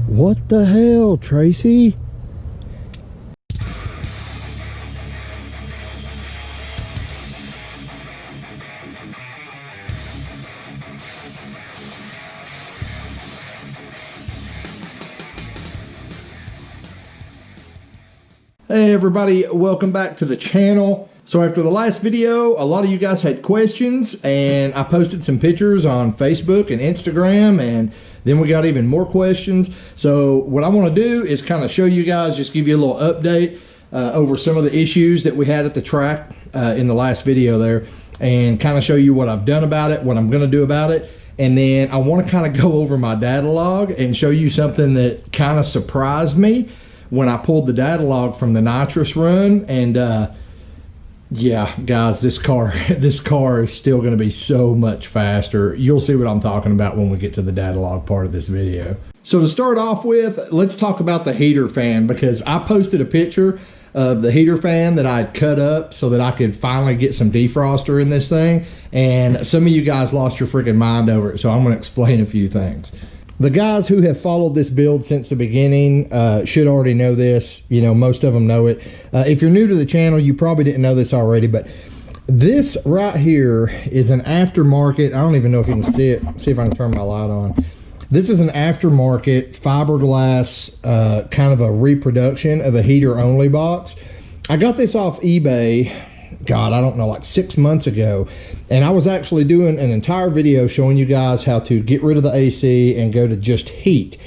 What the hell, Tracy? Hey everybody, welcome back to the channel. So after the last video, a lot of you guys had questions and I posted some pictures on Facebook and Instagram, and then we got even more questions. So what I want to do is kind of show you guys, just give you a little update over some of the issues that we had at the track in the last video there, and kind of show you what I've done about it, what I'm going to do about it. And then I want to kind of go over my Datalog and show you something that kind of surprised me when I pulled the Datalog from the nitrous run. And yeah, guys, this car is still going to be so much faster. You'll see what I'm talking about when we get to the Datalog part of this video. So to start off with, let's talk about the heater fan, because I posted a picture of the heater fan that I had cut up so that I could finally get some defroster in this thing, and some of you guys lost your freaking mind over it, so I'm going to explain a few things. The guys who have followed this build since the beginning should already know this. You know, most of them know it. If you're new to the channel, you probably didn't know this already, but this right here is an aftermarket. I don't even know if you can see it. See if I can turn my light on. This is an aftermarket fiberglass, kind of a reproduction of a heater only box. I got this off eBay, God, I don't know, like 6 months ago. And I was actually doing an entire video showing you guys how to get rid of the AC and go to just heat.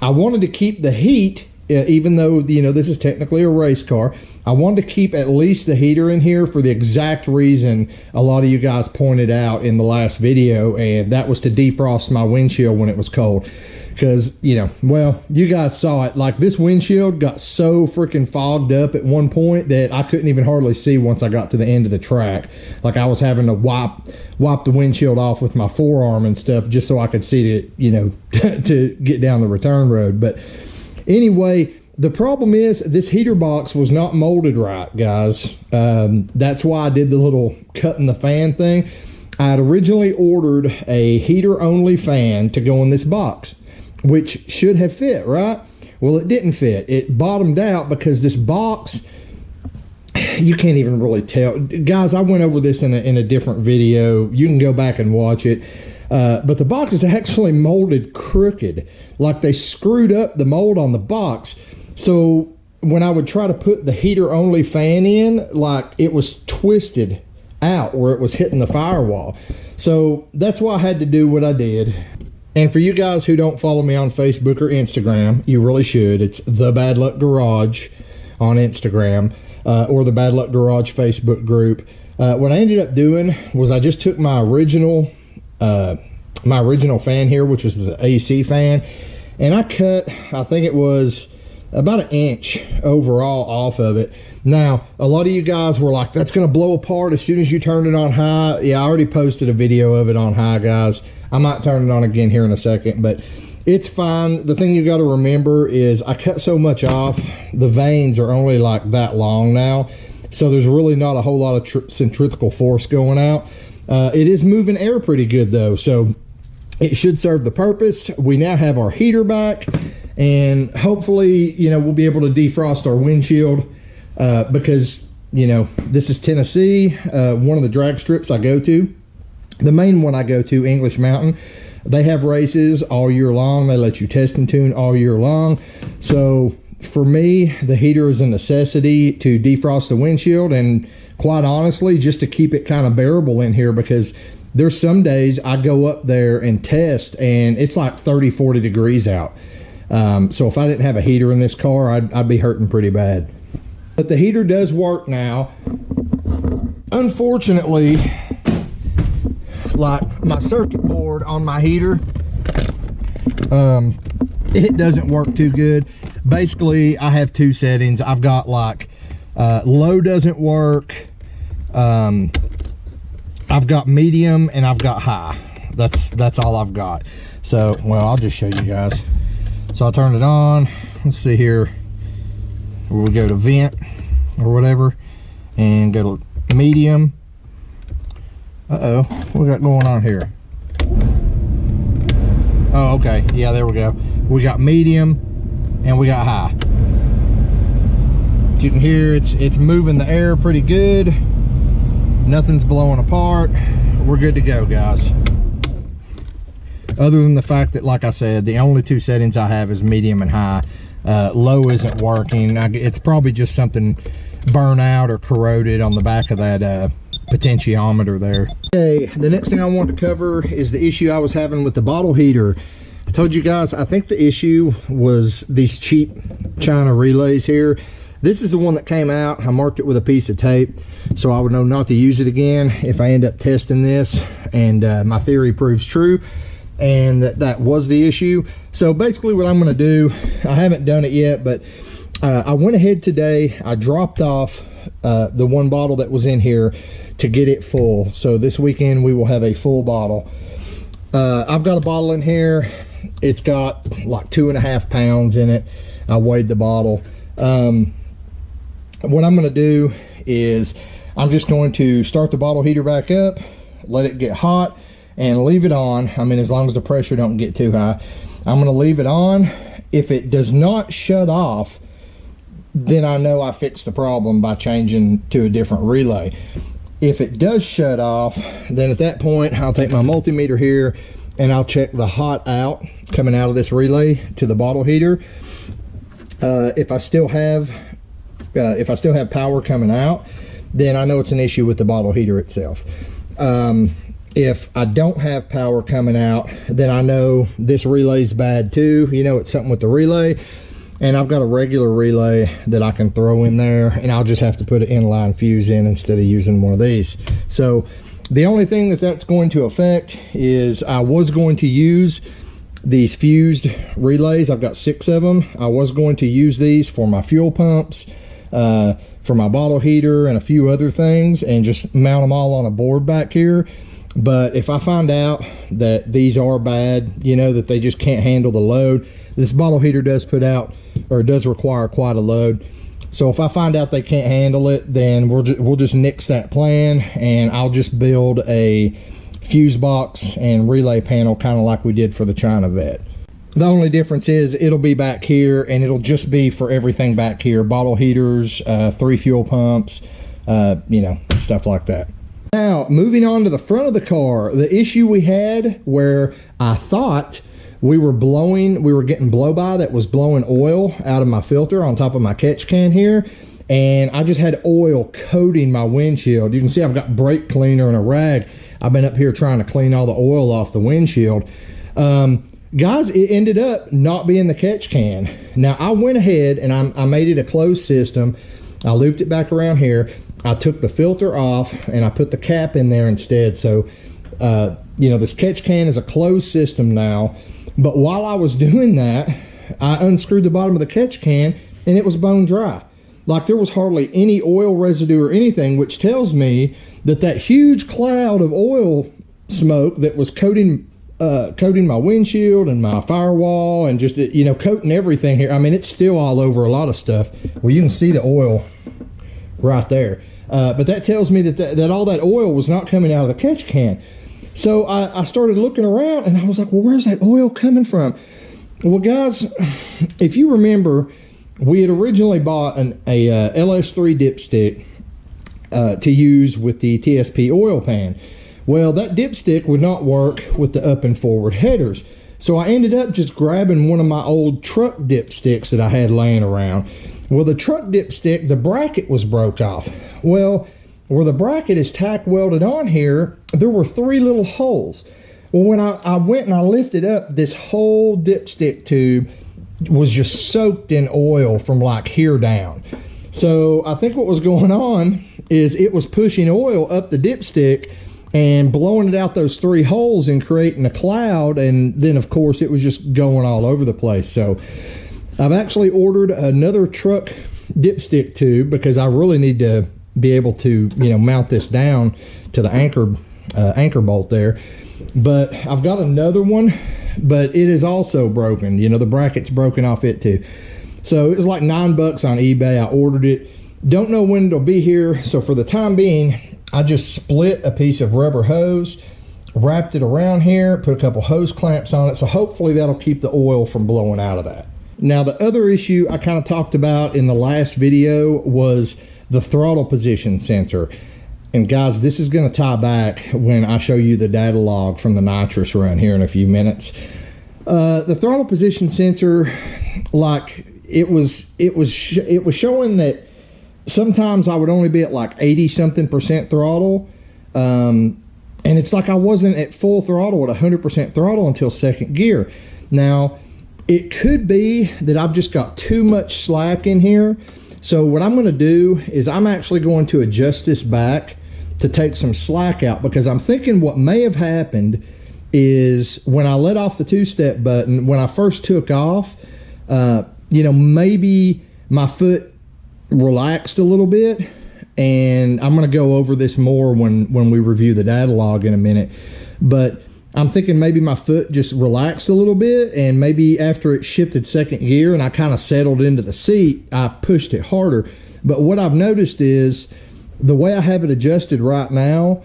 I wanted to keep the heat, even though, you know, this is technically a race car. I wanted to keep at least the heater in here for the exact reason a lot of you guys pointed out in the last video, and that was to defrost my windshield when it was cold. Because, you know, well, you guys saw it. Like, this windshield got so freaking fogged up at one point that I couldn't even hardly see once I got to the end of the track. Like, I was having to wipe the windshield off with my forearm and stuff just so I could see it, you know, to get down the return road. But anyway, the problem is this heater box was not molded right, guys. That's why I did the little cut in the fan thing. I had originally ordered a heater only fan to go in this box, which should have fit, right? Well, it didn't fit. It bottomed out because this box, you can't even really tell. Guys, I went over this in a different video. You can go back and watch it. But the box is actually molded crooked. Like, they screwed up the mold on the box. So when I would try to put the heater only fan in, like, it was twisted out where it was hitting the firewall. So that's why I had to do what I did. And for you guys who don't follow me on Facebook or Instagram, you really should. It's The Bad Luck Garage on Instagram, or the Bad Luck Garage Facebook group. What I ended up doing was I just took my original fan here, which was the AC fan, and I cut, I think it was about 1 inch overall off of it. Now, a lot of you guys were like, that's going to blow apart as soon as you turn it on high. Yeah, I already posted a video of it on high, guys. I might turn it on again here in a second, but it's fine. The thing you got to remember is I cut so much off, the vanes are only like that long now, so there's really not a whole lot of centrifugal force going out. It is moving air pretty good though, so it should serve the purpose. We now have our heater back, and hopefully, you know, we'll be able to defrost our windshield, because, you know, this is Tennessee, one of the drag strips I go to. The main one I go to, English Mountain, they have races all year long. They let you test and tune all year long. So for me, the heater is a necessity to defrost the windshield, and quite honestly, just to keep it kind of bearable in here, because there's some days I go up there and test and it's like 30, 40 degrees out. So if I didn't have a heater in this car, I'd be hurting pretty bad. But the heater does work now. Unfortunately, like, my circuit board on my heater, it doesn't work too good. Basically, I have two settings. I've got like low doesn't work, I've got medium, and I've got high. That's all I've got. So, well, I'll just show you guys. So I'll turn it on. Let's see here. We'll go to vent or whatever and go to medium. Uh-oh, what we got going on here? Oh, okay, yeah, there we go. we got medium, and we got high. You can hear it's moving the air pretty good. Nothing's blowing apart. We're good to go, guys. Other than the fact that, like I said, the only two settings I have is medium and high. Low isn't working. It's probably just something burnt out or corroded on the back of that potentiometer there. Okay, the next thing I want to cover is the issue I was having with the bottle heater. I told you guys, I think the issue was these cheap China relays here. This is the one that came out. I marked it with a piece of tape so I would know not to use it again if I end up testing this and my theory proves true, and that was the issue. So basically what I'm going to do, I haven't done it yet, but I went ahead today. I dropped off the one bottle that was in here to get it full. So this weekend we will have a full bottle. I've got a bottle in here. It's got like 2.5 pounds in it. I weighed the bottle. What I'm going to do is I'm just going to start the bottle heater back up, let it get hot, and leave it on. I mean, as long as the pressure don't get too high, I'm going to leave it on. If it does not shut off, then I know I fixed the problem by changing to a different relay. If it does shut off, then at that point I'll take my multimeter here and I'll check the hot out coming out of this relay to the bottle heater. If I still have power coming out, then I know it's an issue with the bottle heater itself. If I don't have power coming out, then I know this relay's bad too. You know, it's something with the relay. And I've got a regular relay that I can throw in there, and I'll just have to put an inline fuse in instead of using one of these. So the only thing that's going to affect is I was going to use these fused relays. I've got 6 of them. I was going to use these for my fuel pumps, for my bottle heater, and a few other things, and just mount them all on a board back here. But if I find out that these are bad, you know, that they just can't handle the load, this bottle heater does put out, or does require quite a load. So if I find out they can't handle it, then we'll just nix that plan, and I'll just build a fuse box and relay panel, kind of like we did for the China Vet. The only difference is it'll be back here, and it'll just be for everything back here: bottle heaters, 3 fuel pumps, you know, stuff like that. Now, moving on to the front of the car, the issue we had where I thought we were getting blow-by that was blowing oil out of my filter on top of my catch can here, and I just had oil coating my windshield. You can see I've got brake cleaner and a rag. I've been up here trying to clean all the oil off the windshield. Guys, it ended up not being the catch can. Now, I went ahead and I made it a closed system. I looped it back around here. I took the filter off and I put the cap in there instead. So, you know, this catch can is a closed system now. But while I was doing that, I unscrewed the bottom of the catch can and it was bone dry. Like there was hardly any oil residue or anything, which tells me that huge cloud of oil smoke that was coating my windshield and my firewall and just, you know, coating everything here. I mean, it's still all over a lot of stuff. Well, you can see the oil right there. But that tells me that all that oil was not coming out of the catch can. So I started looking around and I was like, well, where's that oil coming from? Well, guys, if you remember, we had originally bought a LS3 dipstick to use with the TSP oil pan. Well, that dipstick would not work with the up and forward headers. So I ended up just grabbing one of my old truck dipsticks that I had laying around. Well, the truck dipstick, the bracket was broke off. Well, where the bracket is tack welded on here, there were 3 little holes. Well, when I went and I lifted up, this whole dipstick tube was just soaked in oil from like here down. So I think what was going on is it was pushing oil up the dipstick and blowing it out those 3 holes and creating a cloud, and then of course it was just going all over the place. So I've actually ordered another truck dipstick tube because I really need to be able to, you know, mount this down to the anchor bolt there. But I've got another one, but it is also broken. You know, the bracket's broken off it too. So it was like $9 on eBay. I ordered it. Don't know when it'll be here. So for the time being, I just split a piece of rubber hose, wrapped it around here, put a couple hose clamps on it, so hopefully that'll keep the oil from blowing out of that. Now the other issue I kind of talked about in the last video was the throttle position sensor. And guys, this is going to tie back when I show you the data log from the nitrous run here in a few minutes. The throttle position sensor, like it was showing that sometimes I would only be at like 80 something percent throttle. And it's like I wasn't at full throttle, at 100% throttle until second gear. Now, it could be that I've just got too much slack in here. So what I'm going to do is I'm actually going to adjust this back to take some slack out, because I'm thinking what may have happened is when I let off the two-step button, when I first took off, you know, maybe my foot relaxed a little bit, and I'm going to go over this more when we review the data log in a minute. But I'm thinking maybe my foot just relaxed a little bit, and maybe after it shifted second gear and I kind of settled into the seat, I pushed it harder. But what I've noticed is the way I have it adjusted right now,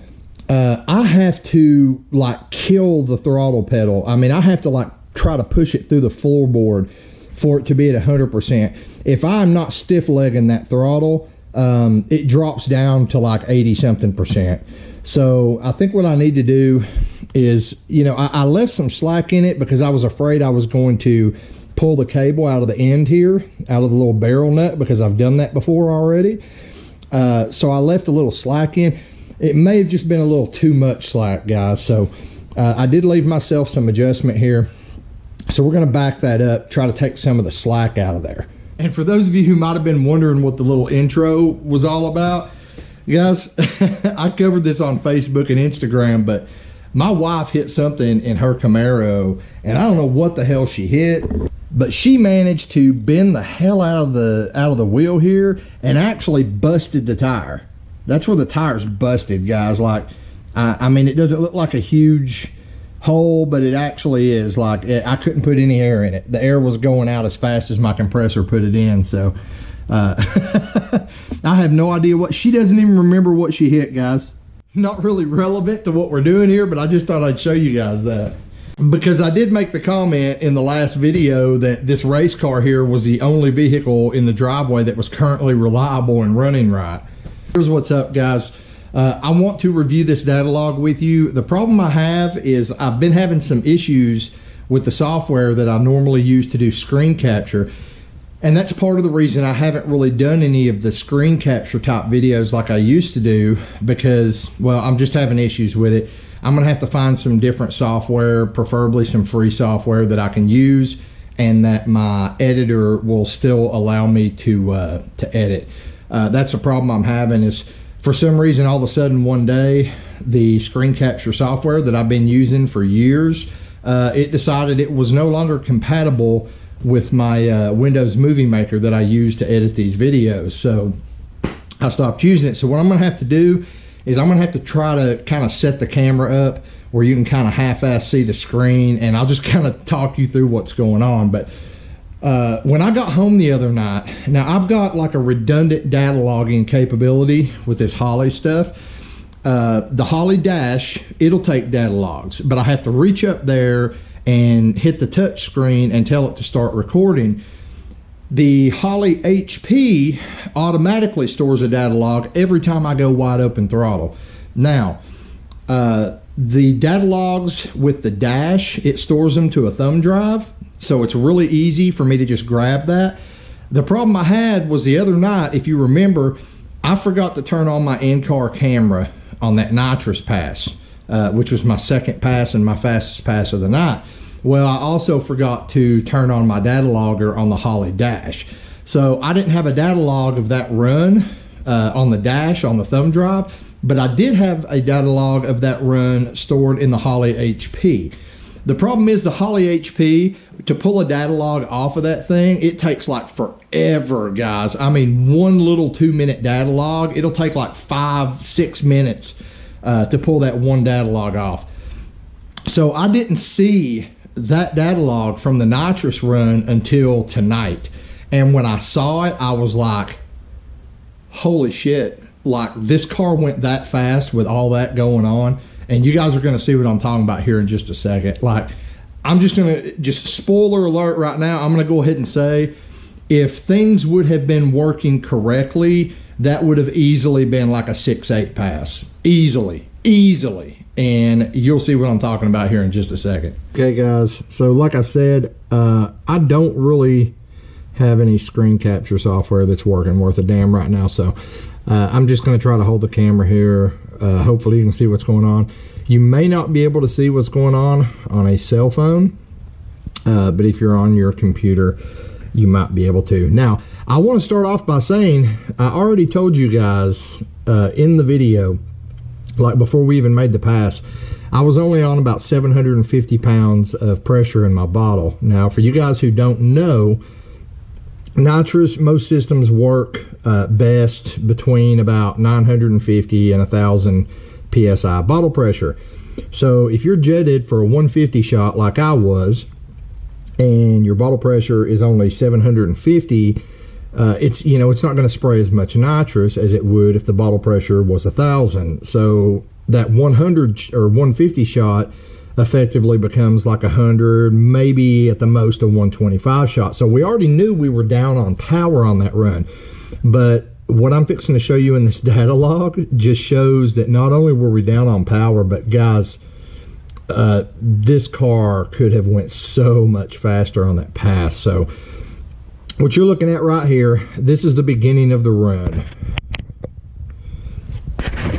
I have to like kill the throttle pedal. I mean, I have to like try to push it through the floorboard for it to be at 100%. If I'm not stiff legging that throttle, it drops down to like 80 something percent. So I think what I need to do is, you know, I left some slack in it because I was afraid I was going to pull the cable out of the end here, out of the little barrel nut, because I've done that before already. So I left a little slack in. It may have just been a little too much slack, guys. So I did leave myself some adjustment here. So we're going to back that up, try to take some of the slack out of there. And for those of you who might have been wondering what the little intro was all about, guys, I covered this on Facebook and Instagram, but my wife hit something in her Camaro, and I don't know what the hell she hit, but she managed to bend the hell out of the wheel here and actually busted the tire. That's where the tire's busted, guys. Like, I mean, it doesn't look like a huge hole, but it actually is. Like, I couldn't put any air in it. The air was going out as fast as my compressor put it in. So I have no idea what, she doesn't even remember what she hit, guys. Not really relevant to what we're doing here, but I just thought I'd show you guys that, because I did make the comment in the last video that this race car here was the only vehicle in the driveway that was currently reliable and running right. Here's what's up, guys. I want to review this data log with you. The problem I have is I've been having some issues with the software that I normally use to do screen capture. And that's part of the reason I haven't really done any of the screen capture type videos like I used to do, because, well, I'm just having issues with it. I'm gonna have to find some different software, preferably some free software that I can use and that my editor will still allow me to edit. That's a problem I'm having, is for some reason all of a sudden one day the screen capture software that I've been using for years, it decided it was no longer compatible with my Windows Movie Maker that I use to edit these videos. So I stopped using it. So what I'm gonna have to do is I'm gonna have to try to kind of set the camera up where you can kind of half-ass see the screen, and I'll just kind of talk you through what's going on. But when I got home the other night, now I've got like a redundant data logging capability with this Holley stuff. The Holley Dash, it'll take data logs, but I have to reach up there and hit the touch screen and tell it to start recording. The Holley HP automatically stores a data log every time I go wide open throttle. Now, the data logs with the Dash, it stores them to a thumb drive, so it's really easy for me to just grab that. The problem I had was the other night, if you remember, I forgot to turn on my in-car camera on that nitrous pass, which was my second pass and my fastest pass of the night. Well, I also forgot to turn on my data logger on the Holley Dash. So I didn't have a data log of that run on the Dash, on the thumb drive, but I did have a data log of that run stored in the Holley HP. The problem is the Holley HP, to pull a data log off of that thing, it takes like forever, guys. I mean, one little 2-minute data log, it'll take like 5-6 minutes to pull that one data log off. So I didn't see that data log from the nitrous run until tonight. And when I saw it, I was like, holy shit, like this car went that fast with all that going on. And you guys are going to see what I'm talking about here in just a second. Like, I'm just going to, just spoiler alert right now, I'm going to go ahead and say, if things would have been working correctly, that would have easily been like a 6.8 pass. Easily. And you'll see what I'm talking about here in just a second. Okay, guys. So like I said, I don't really have any screen capture software that's working worth a damn right now. So I'm just going to try to hold the camera here. Hopefully you can see what's going on. You may not be able to see what's going on a cell phone, but if you're on your computer, you might be able to. Now, I want to start off by saying, I already told you guys in the video, like before we even made the pass, I was only on about 750 pounds of pressure in my bottle. Now, for you guys who don't know, nitrous, most systems work best between about 950 and 1,000 PSI bottle pressure. So if you're jetted for a 150 shot like I was, and your bottle pressure is only 750, it's, you know, it's not going to spray as much nitrous as it would if the bottle pressure was 1,000. So that 100 or 150 shot effectively becomes like 100, maybe at the most a 125 shot. So we already knew we were down on power on that run. But what I'm fixing to show you in this data log just shows that not only were we down on power, but guys, this car could have went so much faster on that pass. So what you're looking at right here, this is the beginning of the run.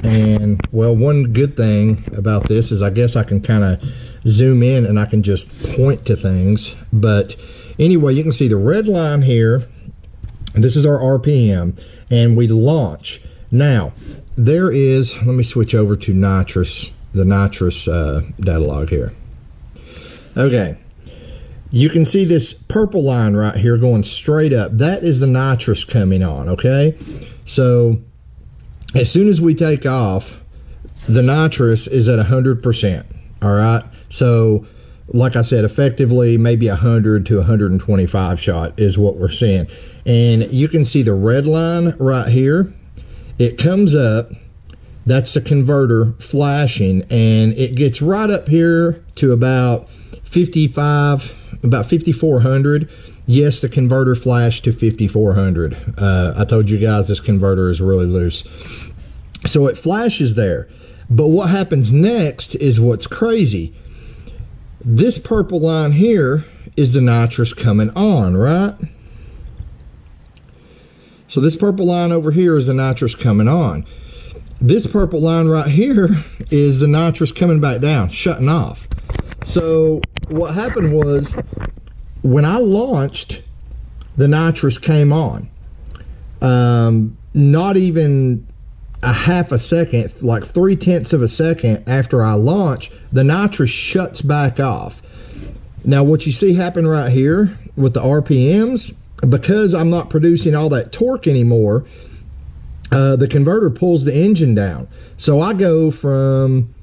And well, one good thing about this is I guess I can kind of zoom in and I can just point to things. But anyway, you can see the red line here. This is our RPM, and we launch. Now, there is, let me switch over to nitrous, the nitrous data log here. Okay, you can see this purple line right here going straight up. That is the nitrous coming on, okay? So as soon as we take off, the nitrous is at 100%, all right? So like I said, effectively maybe 100 to 125 shot is what we're seeing. And you can see the red line right here. It comes up, that's the converter flashing, and it gets right up here to about 55, about 5400. Yes, the converter flashed to 5400. I told you guys this converter is really loose. So it flashes there. But what happens next is what's crazy. This purple line here is the nitrous coming on, right? So this purple line over here is the nitrous coming on. This purple line right here is the nitrous coming back down, shutting off. So what happened was, when I launched, the nitrous came on. Not even a half a second, like 0.3 of a second after I launch, the nitrous shuts back off. Now what you see happen right here with the RPMs, because I'm not producing all that torque anymore, the converter pulls the engine down. So I go from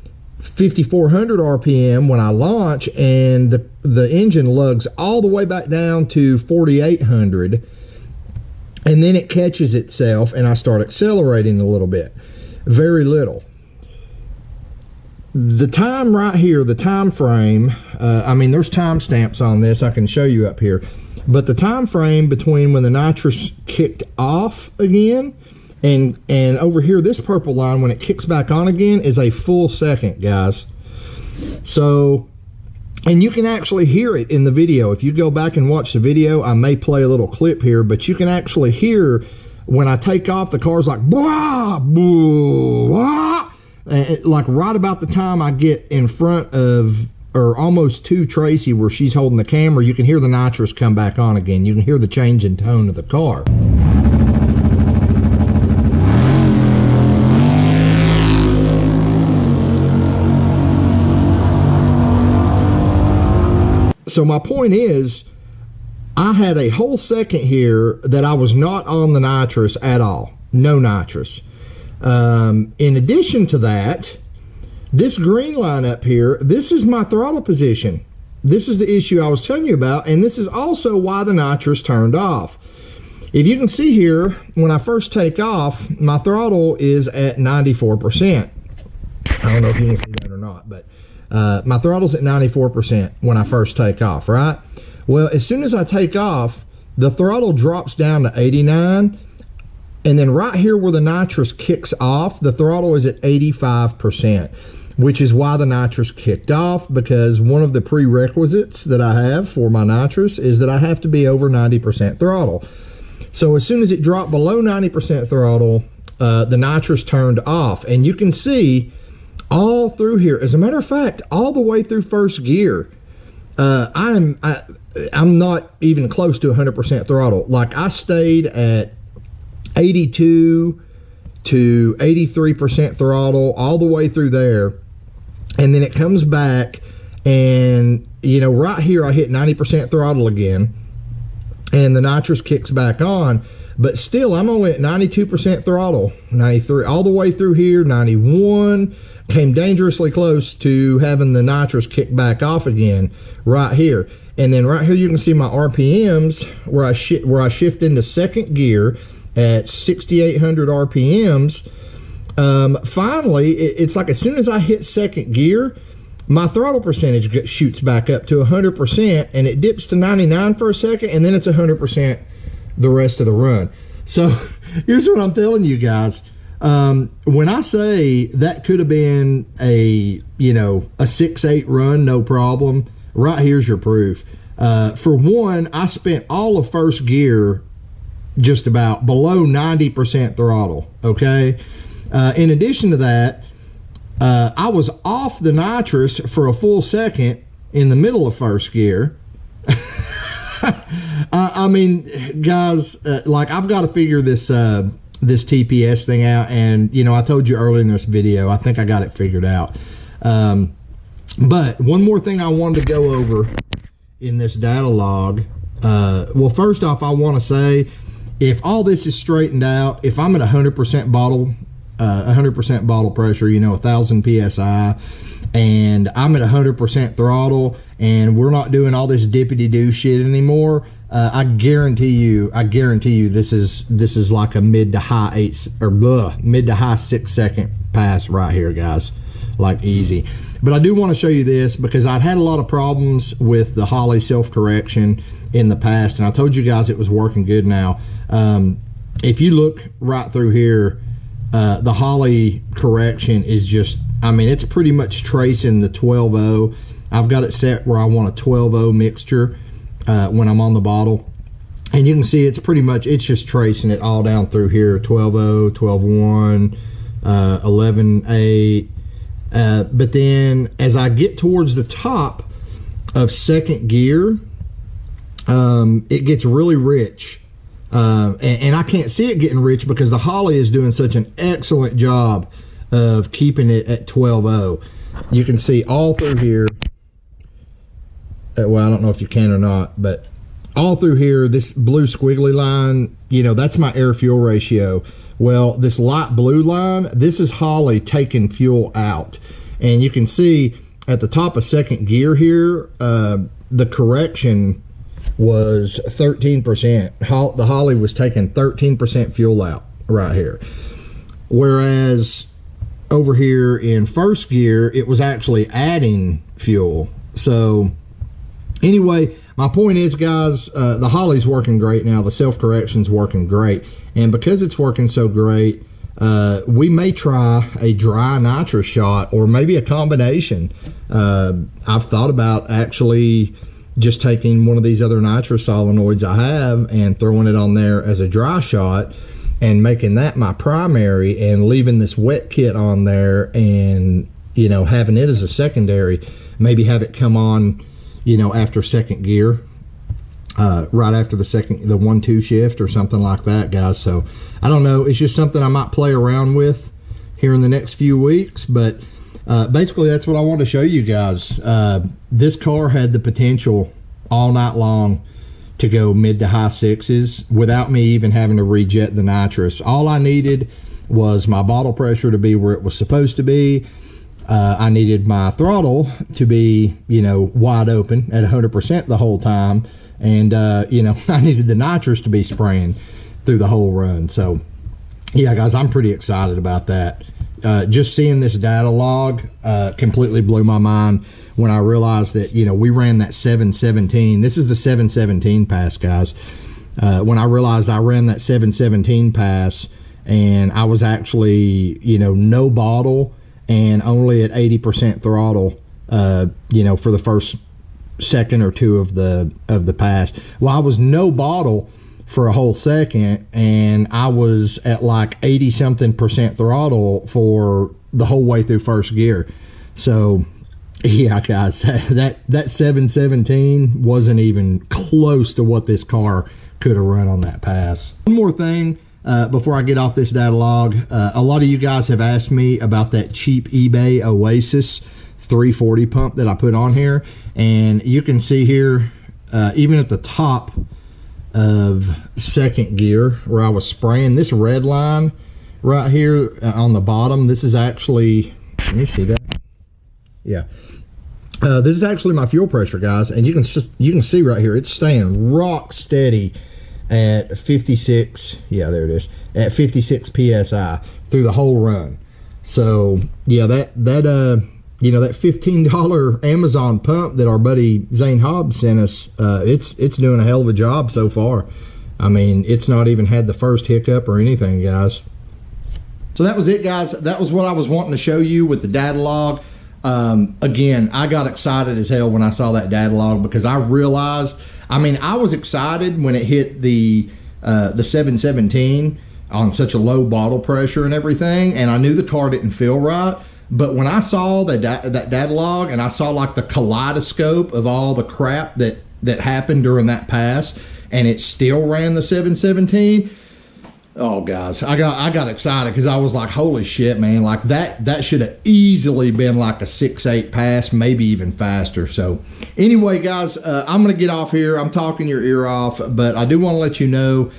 5,400 RPM when I launch, and the engine lugs all the way back down to 4,800, and then it catches itself and I start accelerating a little bit, very little. The time right here, the time frame, I mean there's time stamps on this, I can show you up here, but the time frame between when the nitrous kicked off again and over here, this purple line, when it kicks back on again, is a full second, guys. So, and you can actually hear it in the video. If you go back and watch the video, I may play a little clip here, but you can actually hear when I take off, the car's like, blah, blah, blah. And like right about the time I get in front of, or almost to Tracy where she's holding the camera, you can hear the nitrous come back on again. You can hear the change in tone of the car. So my point is, I had a whole second here that I was not on the nitrous at all. No nitrous. In addition to that, this green line up here, this is my throttle position. This is the issue I was telling you about, and this is also why the nitrous turned off. If you can see here, when I first take off, my throttle is at 94%. I don't know if you can see that or My throttle's at 94% when I first take off, right? Well, as soon as I take off, the throttle drops down to 89, and then right here where the nitrous kicks off, the throttle is at 85%, which is why the nitrous kicked off, because one of the prerequisites that I have for my nitrous is that I have to be over 90% throttle. So as soon as it dropped below 90% throttle, the nitrous turned off, and you can see all through here. As a matter of fact, all the way through first gear, I'm not even close to 100% throttle. Like, I stayed at 82 to 83% throttle all the way through there, and then it comes back, and you know, right here I hit 90% throttle again, and the nitrous kicks back on, but still I'm only at 92% throttle, 93 all the way through here, 91. Came dangerously close to having the nitrous kick back off again right here. And then right here you can see my RPMs where I shift into second gear at 6,800 RPMs. Finally, it's like as soon as I hit second gear, my throttle percentage shoots back up to 100%, and it dips to 99 for a second, and then it's 100% the rest of the run. So here's what I'm telling you guys. When I say that could have been a 6-8 run, no problem, right here's your proof. For one, I spent all of first gear just about below 90% throttle, okay? In addition to that, I was off the nitrous for a full second in the middle of first gear. I mean, guys, like, I've got to figure this TPS thing out, and you know, I told you earlier in this video, I think I got it figured out. But one more thing I wanted to go over in this data log. Well, first off, I want to say, if all this is straightened out, if I'm at 100% bottle pressure, you know, 1,000 psi, and I'm at 100% throttle, and we're not doing all this dippity-doo shit anymore, I guarantee you this is like a mid to high 6 second pass right here, guys. Like, easy. But I do want to show you this because I've had a lot of problems with the Holley self-correction in the past, and I told you guys it was working good now. If you look right through here, the Holley correction is just, I mean, it's pretty much tracing the 12.0. I've got it set where I want a 12.0 mixture when I'm on the bottle, and you can see it's pretty much, it's just tracing it all down through here, 12.0, 12.1, 11.8. But then as I get towards the top of second gear, it gets really rich, and I can't see it getting rich because the Holley is doing such an excellent job of keeping it at 12.0. You can see all through here, well, I don't know if you can or not, but all through here, this blue squiggly line, you know, that's my air fuel ratio. Well, this light blue line, this is Holley taking fuel out, and you can see at the top of second gear here, the correction was 13%. The Holley was taking 13% fuel out right here, whereas over here in first gear, it was actually adding fuel. So anyway, my point is, guys, the Holley's working great now. The self-correction's working great, and because it's working so great, we may try a dry nitrous shot, or maybe a combination. I've thought about actually just taking one of these other nitrous solenoids I have and throwing it on there as a dry shot and making that my primary, and leaving this wet kit on there, and you know, having it as a secondary. Maybe have it come on, you know, after second gear, right after the 1-2 shift or something like that, guys. So I don't know, it's just something I might play around with here in the next few weeks, but basically that's what I want to show you guys. This car had the potential all night long to go mid to high 6s without me even having to rejet the nitrous. All I needed was my bottle pressure to be where it was supposed to be. I needed my throttle to be, you know, wide open at 100% the whole time, and you know, I needed the nitrous to be spraying through the whole run. So yeah, guys, I'm pretty excited about that. just seeing this data log completely blew my mind when I realized that, you know, we ran that 717. This is the 717 pass, guys. When I realized I ran that 717 pass and I was actually, you know, no bottle and only at 80% throttle, you know, for the first second or two of the pass. Well, I was no bottle for a whole second, and I was at like 80 something percent throttle for the whole way through first gear. So yeah, guys, that 717 wasn't even close to what this car could have run on that pass. One more thing before I get off this data log. A lot of you guys have asked me about that cheap eBay Oasis 340 pump that I put on here, and you can see here, even at the top of second gear where I was spraying, this red line right here on the bottom, this is actually, can you see that? Yeah, this is actually my fuel pressure, guys, and you can see right here it's staying rock steady at 56. Yeah, there it is, at 56 psi through the whole run. So yeah, that you know, that $15 Amazon pump that our buddy Zane Hobbs sent us, it's doing a hell of a job so far. I mean, it's not even had the first hiccup or anything, guys. So that was it, guys. That was what I was wanting to show you with the data log. Again, I got excited as hell when I saw that data log, because I realized, I mean, I was excited when it hit the 717 on such a low bottle pressure and everything, and I knew the car didn't feel right. But when I saw that data log, and I saw like the kaleidoscope of all the crap that happened during that pass, and it still ran the 717, oh guys, I got excited, because I was like, holy shit, man, like that should have easily been like a 6.8 pass, maybe even faster. So anyway, guys, I'm gonna get off here. I'm talking your ear off, but I do want to let you know,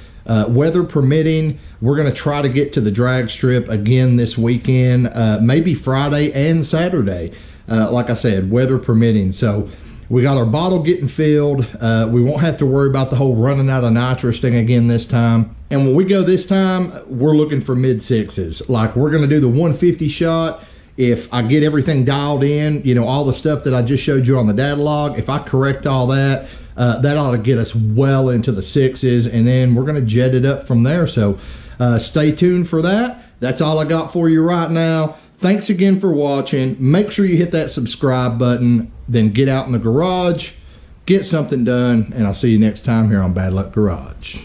weather permitting, we're going to try to get to the drag strip again this weekend, maybe Friday and Saturday, like I said, weather permitting. So we got our bottle getting filled. We won't have to worry about the whole running out of nitrous thing again this time. And when we go this time, we're looking for mid-6s. Like, we're going to do the 150 shot. If I get everything dialed in, you know, all the stuff that I just showed you on the data log, if I correct all that, that ought to get us well into the 6s, and then we're going to jet it up from there. So stay tuned for that. That's all I got for you right now. Thanks again for watching. Make sure you hit that subscribe button, then get out in the garage, get something done, and I'll see you next time here on Bad Luck Garage.